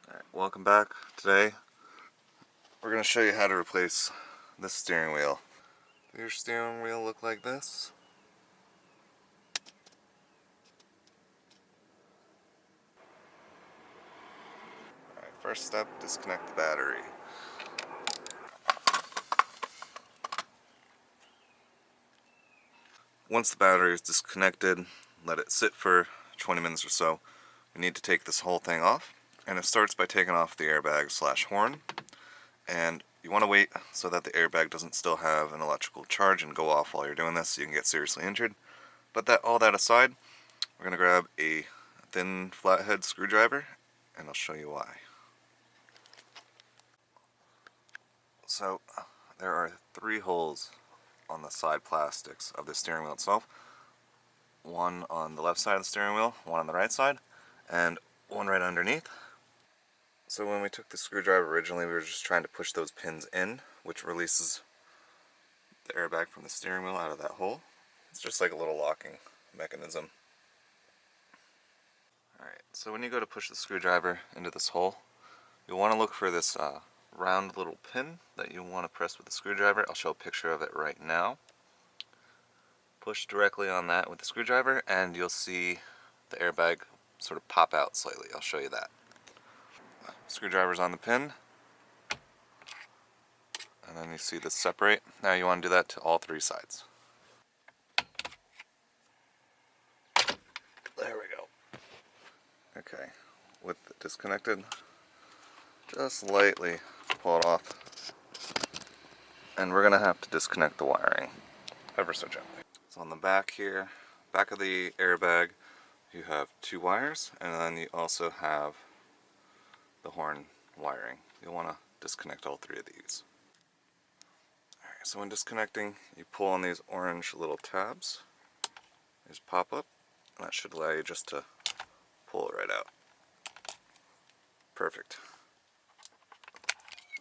Alright, welcome back. Today we're going to show you how to replace this steering wheel. Does your steering wheel look like this? Alright, first step, disconnect the battery. Once the battery is disconnected, let it sit for 20 minutes or so. We need to take this whole thing off, and it starts by taking off the airbag slash horn. And you want to wait so that the airbag doesn't still have an electrical charge and go off while you're doing this so you can get seriously injured. But all that aside, we're going to grab a thin flathead screwdriver and I'll show you why. So there are 3 holes on the side plastics of the steering wheel itself. One on the left side of the steering wheel, one on the right side, and one right underneath. So when we took the screwdriver originally, we were just trying to push those pins in, which releases the airbag from the steering wheel out of that hole. It's just like a little locking mechanism. Alright, so when you go to push the screwdriver into this hole, you'll want to look for this round little pin that you want to press with the screwdriver. I'll show a picture of it right now. Push directly on that with the screwdriver and you'll see the airbag sort of pop out slightly. I'll show you that. Screwdriver's on the pin, and then you see this separate. Now you want to do that to all 3 sides. There we go. Okay, with it disconnected, just lightly pull it off. And we're going to have to disconnect the wiring ever so gently. So on the back here, back of the airbag, you have 2 wires, and then you also have the horn wiring. You'll want to disconnect all 3 of these. Alright, so when disconnecting, you pull on these orange little tabs. These pop up, and that should allow you just to pull it right out. Perfect.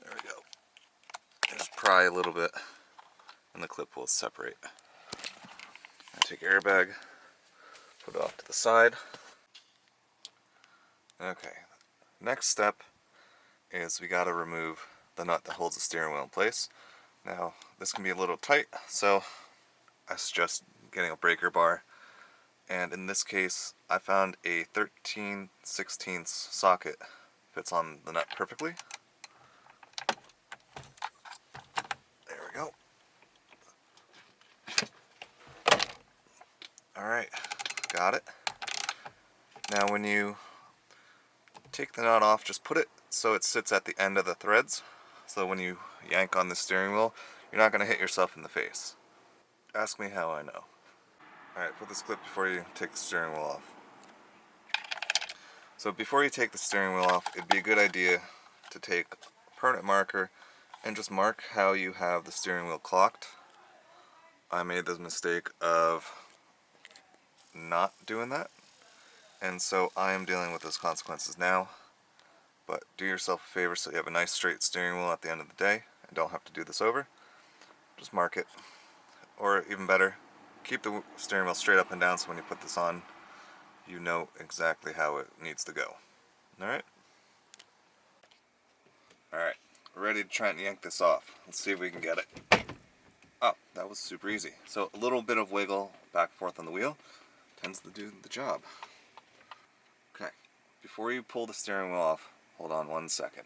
There we go. And just pry a little bit, and the clip will separate. And take your airbag, put it off to the side. Okay, next step is we gotta remove the nut that holds the steering wheel in place. Now, this can be a little tight, so I suggest getting a breaker bar. And in this case, I found a 13/16 socket. Fits on the nut perfectly. There we go. Alright, got it. Now when you take the nut off, just put it so it sits at the end of the threads. So when you yank on the steering wheel, you're not going to hit yourself in the face. Ask me how I know. Alright, put this clip before you take the steering wheel off. So before you take the steering wheel off, it'd be a good idea to take a permanent marker and just mark how you have the steering wheel clocked. I made the mistake of not doing that, and so I am dealing with those consequences now. But do yourself a favor so you have a nice straight steering wheel at the end of the day and don't have to do this over. Just mark it. Or even better, keep the steering wheel straight up and down so when you put this on, you know exactly how it needs to go. Alright? Alright, we're ready to try and yank this off. Let's see if we can get it. Oh, that was super easy. So a little bit of wiggle back and forth on the wheel tends to do the job. Okay, before you pull the steering wheel off, hold on 1 second.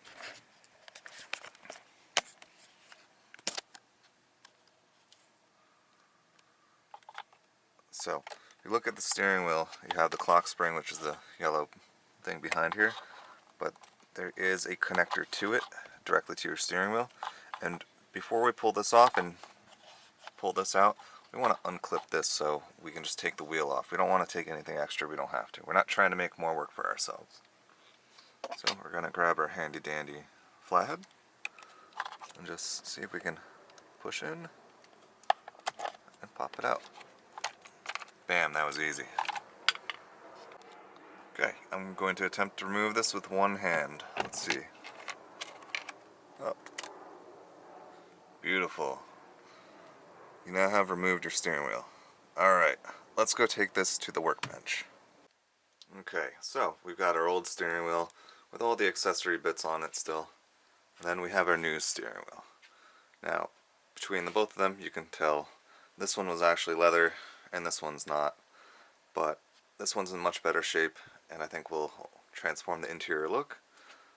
So, if you look at the steering wheel, you have the clock spring, which is the yellow thing behind here, but there is a connector to it, directly to your steering wheel. And before we pull this off and pull this out, we want to unclip this so we can just take the wheel off. We don't want to take anything extra we don't have to. We're not trying to make more work for ourselves. So we're going to grab our handy dandy flathead and just see if we can push in and pop it out. Bam, that was easy. Okay, I'm going to attempt to remove this with one hand. Let's see. Oh. Beautiful. You now have removed your steering wheel. Alright, let's go take this to the workbench. Okay, so we've got our old steering wheel with all the accessory bits on it still. And then we have our new steering wheel. Now, between the both of them, you can tell this one was actually leather and this one's not. But this one's in much better shape, and I think will transform the interior look.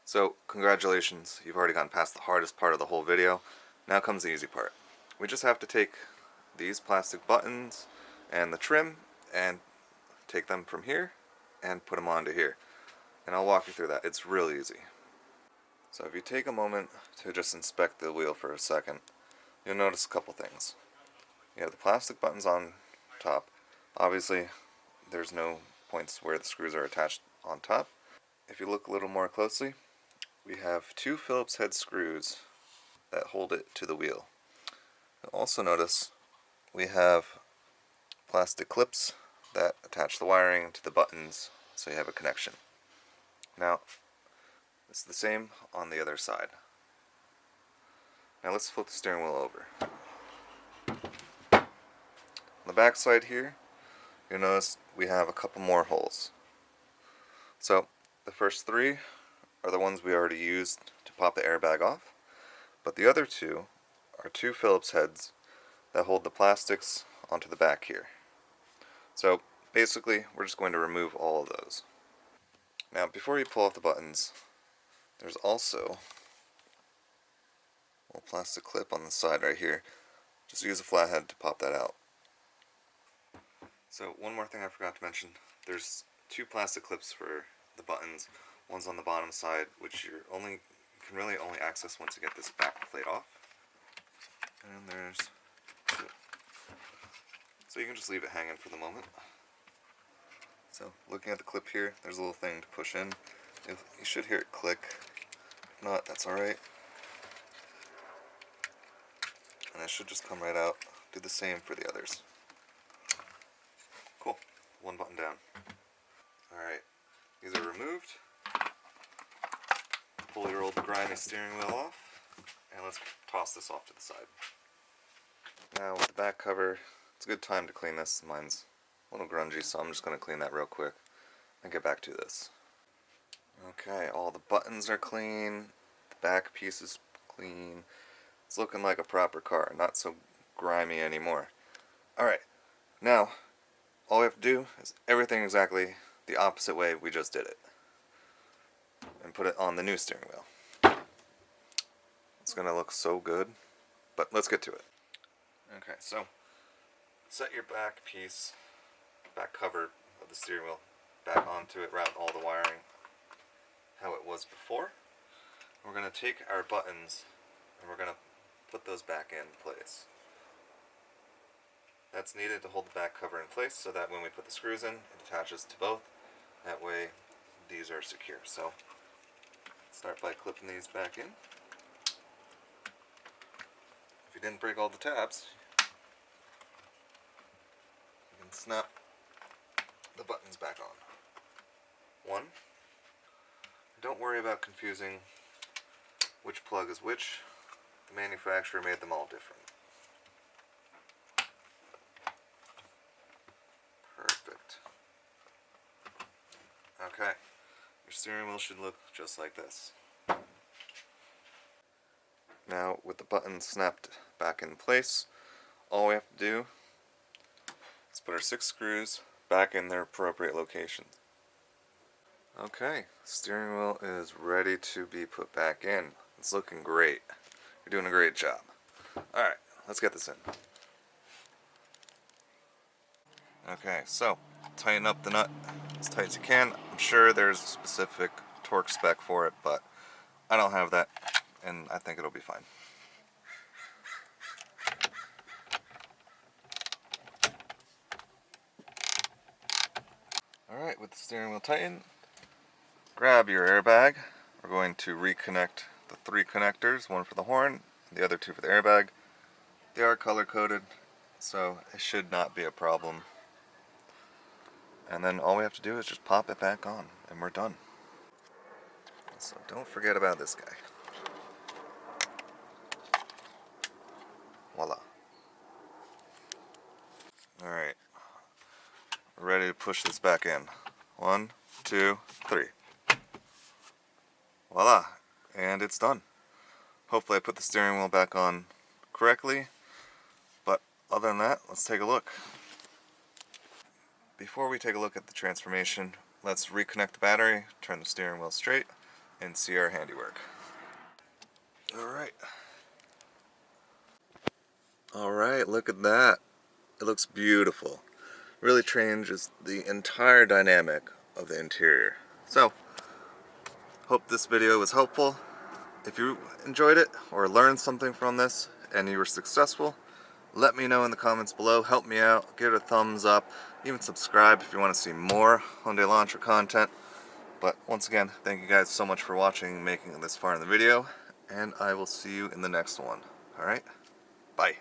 So, congratulations, you've already gotten past the hardest part of the whole video. Now comes the easy part. We just have to take these plastic buttons and the trim and take them from here and put them onto here. And I'll walk you through that. It's really easy. So if you take a moment to just inspect the wheel for a second, you'll notice a couple things. You have the plastic buttons on top. Obviously, there's no points where the screws are attached on top. If you look a little more closely, we have two Phillips head screws that hold it to the wheel. You'll also notice we have plastic clips that attach the wiring to the buttons so you have a connection. Now, it's the same on the other side. Now let's flip the steering wheel over. On the back side here, you'll notice we have a couple more holes. So, the first three are the ones we already used to pop the airbag off, but the other two are two Phillips heads that hold the plastics onto the back here. So, basically, we're just going to remove all of those. Now, before you pull off the buttons, there's also a little plastic clip on the side right here. Just use a flathead to pop that out. So, one more thing I forgot to mention. There's two plastic clips for the buttons. One's on the bottom side, which you can really only access once you get this back plate off. And there's two. So you can just leave it hanging for the moment. So, looking at the clip here, there's a little thing to push in. You should hear it click. If not, that's alright. And it should just come right out. Do the same for the others. Cool. One button down. Alright. These are removed. Pull your old grimy steering wheel off. And let's toss this off to the side. Now with the back cover, it's a good time to clean this. Mine's a little grungy, so I'm just going to clean that real quick and get back to this. Okay, all the buttons are clean. The back piece is clean. It's looking like a proper car, not so grimy anymore. Alright, now all we have to do is everything exactly the opposite way we just did it. And put it on the new steering wheel. It's going to look so good, but let's get to it. Okay, so set your back piece, back cover of the steering wheel back onto it, route all the wiring how it was before. We're going to take our buttons and we're going to put those back in place. That's needed to hold the back cover in place so that when we put the screws in, it attaches to both. That way these are secure. So start by clipping these back in. If you didn't break all the tabs, you can snap the buttons back on. One. Don't worry about confusing which plug is which. The manufacturer made them all different. Perfect. Okay. Your steering wheel should look just like this. Now, with the buttons snapped back in place, all we have to do is put our 6 screws back in their appropriate locations. Okay, steering wheel is ready to be put back in. It's looking great. You're doing a great job. Alright, let's get this in. Okay, so tighten up the nut as tight as you can. I'm sure there's a specific torque spec for it, but I don't have that, and I think it'll be fine. Alright, with the steering wheel tightened, grab your airbag. We're going to reconnect the 3 connectors, one for the horn, the other 2 for the airbag. They are color coded, so it should not be a problem. And then all we have to do is just pop it back on, and we're done. So don't forget about this guy. Voila. Alright. We're ready to push this back in. 1, 2, 3. voila, and it's done. Hopefully I put the steering wheel back on correctly, but other than that, let's take a look. Before we take a look at the transformation, let's reconnect the battery, turn the steering wheel straight, and see our handiwork. Alright, look at that. It looks beautiful. Really changes the entire dynamic of the interior. So, hope this video was helpful. If you enjoyed it or learned something from this and you were successful, let me know in the comments below. Help me out. Give it a thumbs up. Even subscribe if you want to see more Hyundai Elantra content. But once again, thank you guys so much for watching and making it this far in the video. And I will see you in the next one. Alright? Bye.